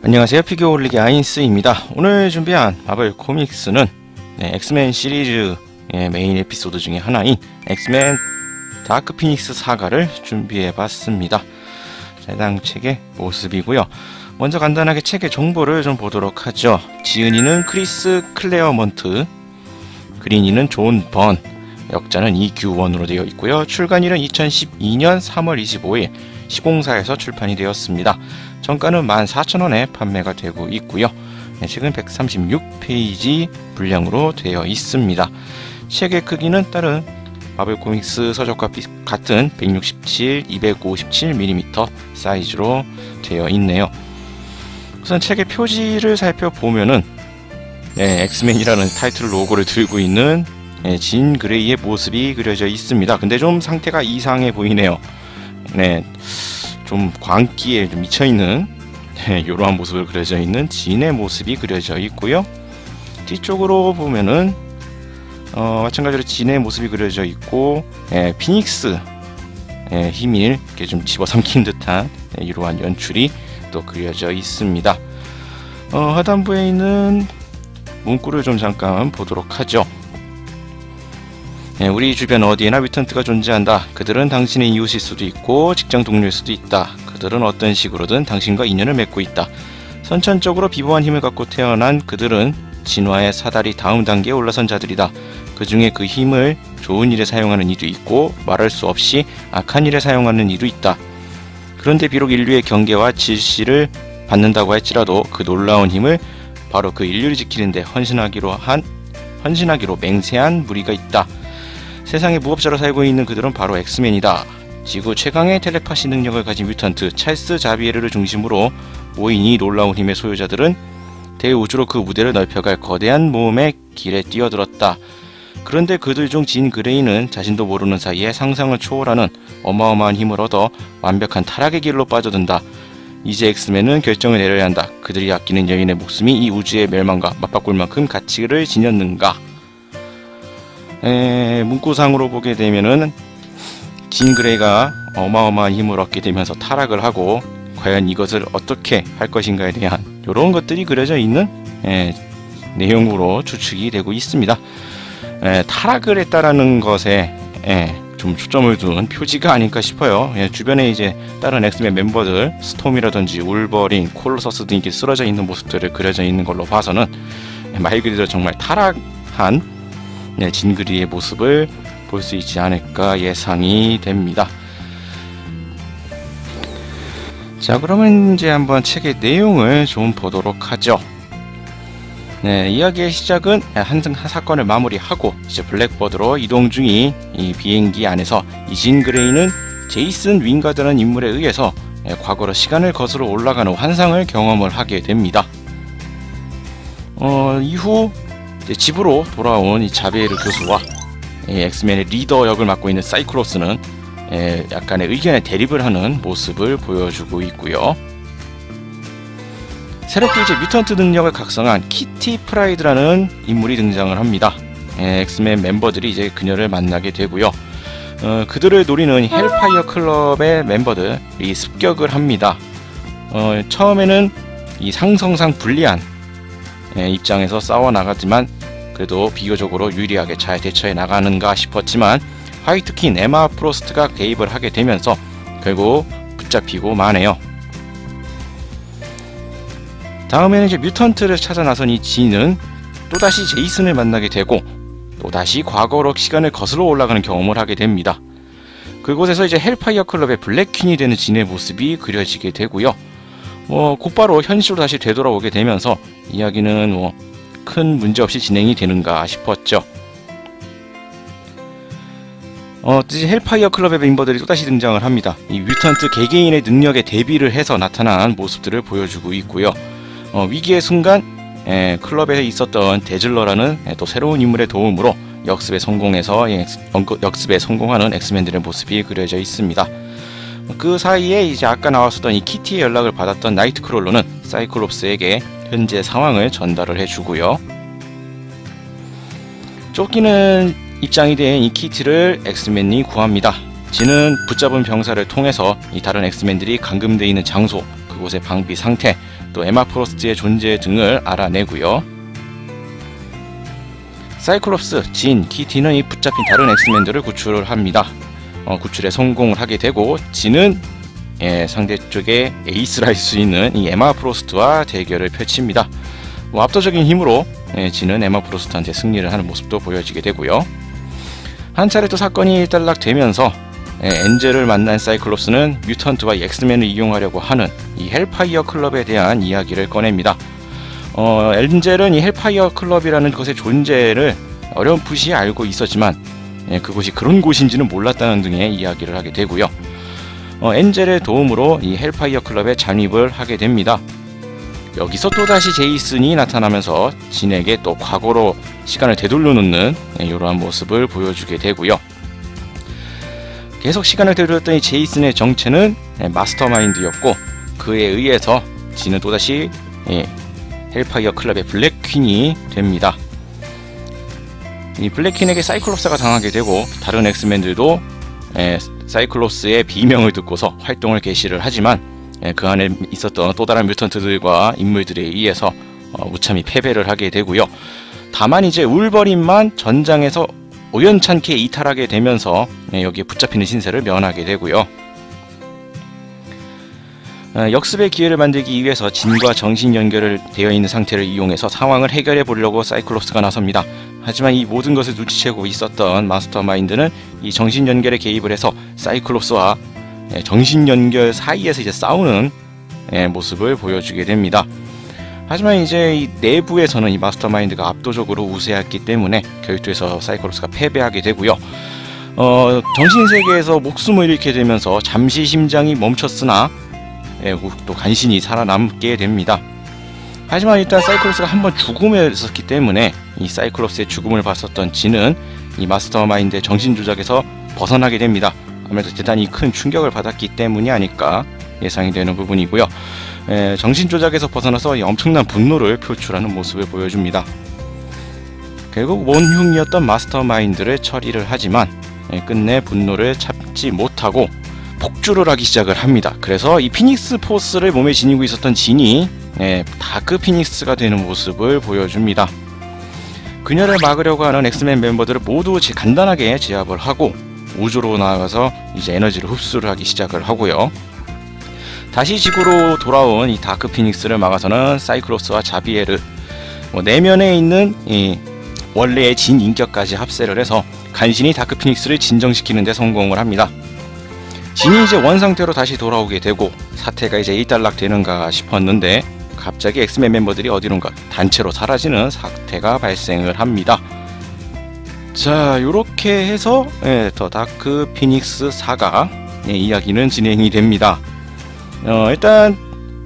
안녕하세요, 피규어 올리기 아인스입니다. 오늘 준비한 마블 코믹스는 엑스맨 시리즈의 메인 에피소드 중에 하나인 엑스맨 다크 피닉스 사가를 준비해봤습니다. 해당 책의 모습이고요. 먼저 간단하게 책의 정보를 좀 보도록 하죠. 지은이는 크리스 클레어먼트, 그린이는 존 번, 역자는 이규원으로 되어 있고요. 출간일은 2012년 3월 25일 시공사에서 출판이 되었습니다. 정가는 14,000원에 판매가 되고 있고요. 책은 136페이지 분량으로 되어 있습니다. 책의 크기는 다른 마블 코믹스 서적과 같은 167, 257mm 사이즈로 되어 있네요. 우선 책의 표지를 살펴보면은 엑스맨이라는 타이틀 로고를 들고 있는 진 그레이의 모습이 그려져 있습니다. 근데 좀 상태가 이상해 보이네요. 좀 광기에 좀 미쳐있는 이러한 모습을 그려져 있는 진의 모습이 그려져 있고요. 뒤쪽으로 보면은 마찬가지로 진의 모습이 그려져 있고 피닉스 힘을 이렇게 좀 집어삼킨 듯한 이러한 연출이 또 그려져 있습니다. 하단부에 있는 문구를 좀 잠깐 보도록 하죠. 우리 주변 어디에나 뮤턴트가 존재한다. 그들은 당신의 이웃일 수도 있고 직장 동료일 수도 있다. 그들은 어떤 식으로든 당신과 인연을 맺고 있다. 선천적으로 비범한 힘을 갖고 태어난 그들은 진화의 사다리 다음 단계에 올라선 자들이다. 그 중에 그 힘을 좋은 일에 사용하는 이도 있고 말할 수 없이 악한 일에 사용하는 이도 있다. 그런데 비록 인류의 경계와 질시를 받는다고 할지라도 그 놀라운 힘을 바로 그 인류를 지키는데 헌신하기로 맹세한 무리가 있다. 세상의 무법자로 살고 있는 그들은 바로 엑스맨이다. 지구 최강의 텔레파시 능력을 가진 뮤턴트 찰스 자비에르를 중심으로 모인 이 놀라운 힘의 소유자들은 대우주로 그 무대를 넓혀갈 거대한 모험의 길에 뛰어들었다. 그런데 그들 중 진 그레이는 자신도 모르는 사이에 상상을 초월하는 어마어마한 힘을 얻어 완벽한 타락의 길로 빠져든다. 이제 엑스맨은 결정을 내려야 한다. 그들이 아끼는 여인의 목숨이 이 우주의 멸망과 맞바꿀 만큼 가치를 지녔는가. 문구상으로 보게 되면은 진 그레이가 어마어마한 힘을 얻게 되면서 타락을 하고 과연 이것을 어떻게 할 것인가에 대한 이런 것들이 그려져 있는 내용으로 추측이 되고 있습니다. 타락을 했다라는 것에 좀 초점을 둔 표지가 아닐까 싶어요. 주변에 이제 다른 엑스맨 멤버들 스톰이라든지 울버린, 콜로서스 등이 쓰러져 있는 모습들을 그려져 있는 걸로 봐서는 말 그대로 정말 타락한 진 그레이의 모습을 볼 수 있지 않을까 예상이 됩니다. 자, 그러면 이제 한번 책의 내용을 좀 보도록 하죠. 이야기의 시작은 한 사건을 마무리하고 이제 블랙버드로 이동 중인 이 비행기 안에서 이 진 그레이는 제이슨 윙가드라는 인물에 의해서 과거로 시간을 거슬러 올라가는 환상을 경험을 하게 됩니다. 이후 이제 집으로 돌아온 이 자비에르 교수와 엑스맨의 리더 역을 맡고 있는 사이클롭스는 약간의 의견의 대립을 하는 모습을 보여주고 있고요. 새롭게 이제 뮤턴트 능력을 각성한 키티 프라이드라는 인물이 등장을 합니다. 엑스맨 멤버들이 이제 그녀를 만나게 되고요. 그들을 노리는 헬파이어 클럽의 멤버들이 습격을 합니다. 처음에는 이 상성상 불리한 입장에서 싸워 나갔지만 그래도 비교적으로 유리하게 잘 대처해 나가는가 싶었지만 화이트킨 에마 프로스트가 개입을 하게 되면서 결국 붙잡히고 마네요. 다음에는 이제 뮤턴트를 찾아 나선 이 진은 또다시 제이슨을 만나게 되고 또다시 과거로 시간을 거슬러 올라가는 경험을 하게 됩니다. 그곳에서 이제 헬파이어 클럽의 블랙퀸이 되는 진의 모습이 그려지게 되고요. 곧바로 현실로 다시 되돌아오게 되면서 이야기는 큰 문제 없이 진행이 되는가 싶었죠. 이제 헬파이어 클럽의 멤버들이 또다시 등장을 합니다. 이 뮤턴트 개개인의 능력에 대비를 해서 나타난 모습들을 보여주고 있고요. 위기의 순간 클럽에 있었던 데즐러라는 또 새로운 인물의 도움으로 역습에 성공하는 엑스맨들의 모습이 그려져 있습니다. 그 사이에 이제 아까 나왔었던 이 키티의 연락을 받았던 나이트크롤러는 사이클롭스에게 현재 상황을 전달을 해주고요. 쫓기는 입장이 된 이 키티를 엑스맨이 구합니다. 진은 붙잡은 병사를 통해서 이 다른 엑스맨들이 감금되어 있는 장소, 그곳의 방비 상태, 또 에마 프로스트의 존재 등을 알아내고요. 사이클롭스, 진, 키티는 이 붙잡힌 다른 엑스맨들을 구출을 합니다. 구출에 성공을 하게 되고 진은 상대 쪽에 에이스를 할 수 있는 이 에마 프로스트와 대결을 펼칩니다. 압도적인 힘으로 진은 에마 프로스트한테 승리를 하는 모습도 보여지게 되고요. 한 차례 또 사건이 일단락되면서 엔젤을 만난 사이클롭스는 뮤턴트와 엑스맨을 이용하려고 하는 이 헬파이어 클럽에 대한 이야기를 꺼냅니다. 엔젤은 이 헬파이어 클럽이라는 것의 존재를 어렴풋이 알고 있었지만 그곳이 그런 곳인지는 몰랐다는 등의 이야기를 하게 되고요. 엔젤의 도움으로 이 헬파이어 클럽에 잠입을 하게 됩니다. 여기서 또다시 제이슨이 나타나면서 진에게 또 과거로 시간을 되돌려 놓는 이러한 모습을 보여주게 되고요. 계속 시간을 되돌렸던 이 제이슨의 정체는 마스터마인드였고, 그에 의해서 진은 또다시 헬파이어 클럽의 블랙퀸이 됩니다. 이 블랙퀸에게 사이클롭스가 당하게 되고 다른 엑스맨들도 사이클롭스의 비명을 듣고서 활동을 개시를 하지만 그 안에 있었던 또 다른 뮤턴트들과 인물들에 의해서 무참히 패배를 하게 되고요. 다만 이제 울버린만 전장에서 우연찮게 이탈하게 되면서 여기에 붙잡히는 신세를 면하게 되고요. 역습의 기회를 만들기 위해서 진과 정신 연결을 되어 있는 상태를 이용해서 상황을 해결해 보려고 사이클롭스가 나섭니다. 하지만 이 모든 것을 눈치채고 있었던 마스터마인드는 이 정신 연결에 개입을 해서 사이클롭스와 정신 연결 사이에서 이제 싸우는 모습을 보여주게 됩니다. 하지만 이제 이 내부에서는 이 마스터마인드가 압도적으로 우세했기 때문에 결투에서 사이클롭스가 패배하게 되고요. 정신세계에서 목숨을 잃게 되면서 잠시 심장이 멈췄으나 또 간신히 살아남게 됩니다. 하지만 일단 사이클롭스가 한번 죽음에 있었기 때문에 이 사이클롭스의 죽음을 봤었던 진은 이 마스터마인드의 정신조작에서 벗어나게 됩니다. 아무래도 대단히 큰 충격을 받았기 때문이 아닐까 예상이 되는 부분이고요. 정신조작에서 벗어나서 엄청난 분노를 표출하는 모습을 보여줍니다. 결국 원흉이었던 마스터마인드를 처리를 하지만 끝내 분노를 참지 못하고 폭주를 하기 시작을 합니다. 그래서 이 피닉스 포스를 몸에 지니고 있었던 진이 다크 피닉스가 되는 모습을 보여줍니다. 그녀를 막으려고 하는 엑스맨 멤버들을 모두 간단하게 제압을 하고 우주로 나아가서 이제 에너지를 흡수를 하기 시작을 하고요. 다시 지구로 돌아온 이 다크 피닉스를 막아서는 사이클롭스와 자비에르, 내면에 있는 이 원래의 진 인격까지 합세를 해서 간신히 다크 피닉스를 진정시키는 데 성공을 합니다. 진이 이제 원상태로 다시 돌아오게 되고 사태가 이제 일단락되는가 싶었는데 갑자기 엑스맨 멤버들이 어디론가 단체로 사라지는 사태가 발생을 합니다. 자, 요렇게 해서 더 다크 피닉스 사가 이야기는 진행이 됩니다. 일단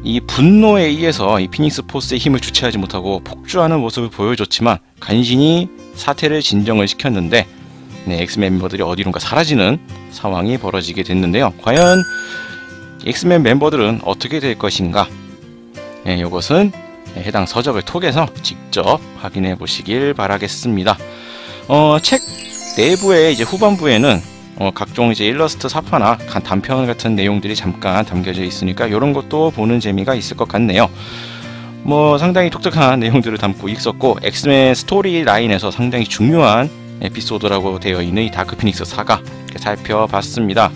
이 분노에 의해서 이 피닉스 포스의 힘을 주체하지 못하고 폭주하는 모습을 보여줬지만 간신히 사태를 진정을 시켰는데 엑스맨 멤버들이 어디론가 사라지는 상황이 벌어지게 됐는데요. 과연 엑스맨 멤버들은 어떻게 될 것인가? 이것은 해당 서적을 통해서 직접 확인해 보시길 바라겠습니다. 책 내부의 이제 후반부에는 각종 이제 일러스트 사파나 단편 같은 내용들이 잠깐 담겨져 있으니까 이런 것도 보는 재미가 있을 것 같네요. 상당히 독특한 내용들을 담고 있었고 엑스맨 스토리 라인에서 상당히 중요한 에피소드라고 되어 있는 이 다크 피닉스 사가 살펴봤습니다.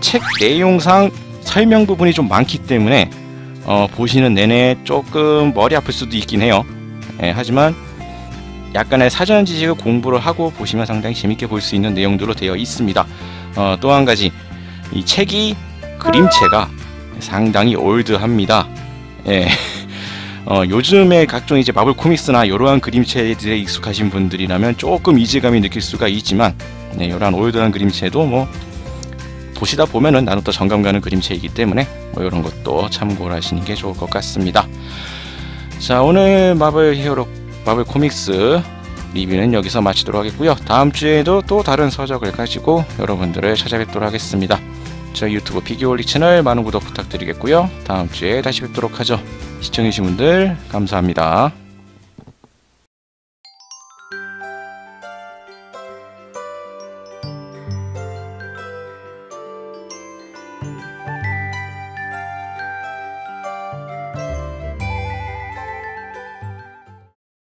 책 내용상 설명 부분이 좀 많기 때문에 보시는 내내 조금 머리 아플 수도 있긴 해요. 하지만 약간의 사전 지식을 공부를 하고 보시면 상당히 재밌게 볼 수 있는 내용들로 되어 있습니다. 또 한 가지, 이 책이 그림체가 상당히 올드합니다. 요즘에 각종 이제 마블 코믹스나 이러한 그림체들에 익숙하신 분들이라면 조금 이질감이 느낄 수가 있지만 이러한 올드한 그림체도 보시다 보면은 나름 또 정감 가는 그림체이기 때문에 이런 것도 참고를 하시는 게 좋을 것 같습니다. 자, 오늘 마블 코믹스 리뷰는 여기서 마치도록 하겠고요. 다음 주에도 또 다른 서적을 가지고 여러분들을 찾아뵙도록 하겠습니다. 저희 유튜브 피규어올릭 채널 많은 구독 부탁드리겠고요. 다음 주에 다시 뵙도록 하죠. 시청해주신 분들 감사합니다.